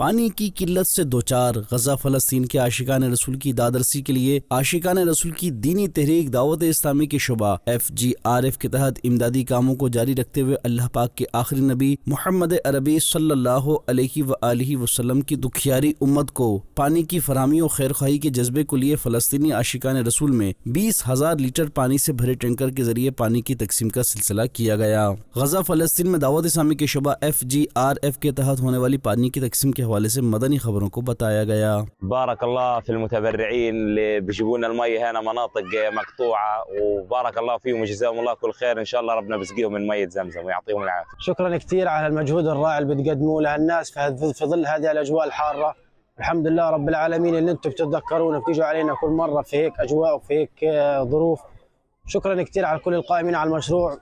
पानी की किल्लत से दोचार गजा फलस्तीन के आशिकान रसूल की दादरसी के लिए आशिकान रसूल की दीनी तहरीक दावत इस्लामी के शुबा FGRF के तहत इमदादी कामों को जारी रखते हुए अल्लाह पाक के आखिरी नबी मोहम्मद अरबी सल्लल्लाहु अलैहि वसल्लम की दुखियारी उम्मत को पानी की फराहमी और खैर खाही के जज्बे को लिए फलस्तीनी आशिकान रसूल में 20,000 लीटर पानी से भरे टैंकर के जरिए पानी की तकसीम का सिलसिला किया गया। गजा फलस्तीन में दावत इस्लामी के शुबा FGRF के तहत होने वाली पानी की तकसीम के हवाले से मदनी खबरों को बताया गया। बारक अल्लाह फिल मुतबर्रिईन اللي بيجيبون المي هنا مناطق مقطوعة وبارك الله فيهم وجزاهم الله كل خير إن شاء الله ربنا بيسقيهم من مية زمزم ويعطيهم العافية. شكرا كثير على المجهود الرائع اللي بتقدموه للناس في ظل هذه الأجواء الحارة. الحمد لله رب العالمين اللي انتم بتتذكرونا بتيجوا علينا كل مرة في هيك أجواء وفي هيك ظروف. شكرا كثير على كل القائمين على المشروع.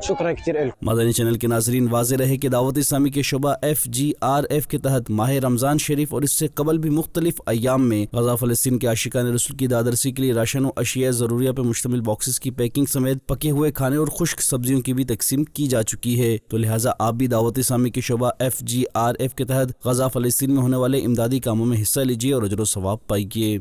शुक्र है। मदनी चैनल के नाजरीन वाज़ेह रहे कि दावत इस्लामी के शुबा FGRF के तहत माह रमज़ान शरीफ और इससे कबल भी मुख्तलिफ अय्याम में गजा फ़लस्तीन के आशिकान रसूल की दादरसी के लिए राशन और अशिया ज़रूरिया पर मुश्तमिल बॉक्सेस की पैकिंग समेत पके हुए खाने और खुश्क सब्जियों की भी तकसीम की जा चुकी है। तो लिहाजा आप भी दावत इस्लामी के शुबा FGRF के तहत गजा फ़लस्तीन में होने वाले इमदादी कामों में हिस्सा लीजिए और अजर व सवाब पाइए।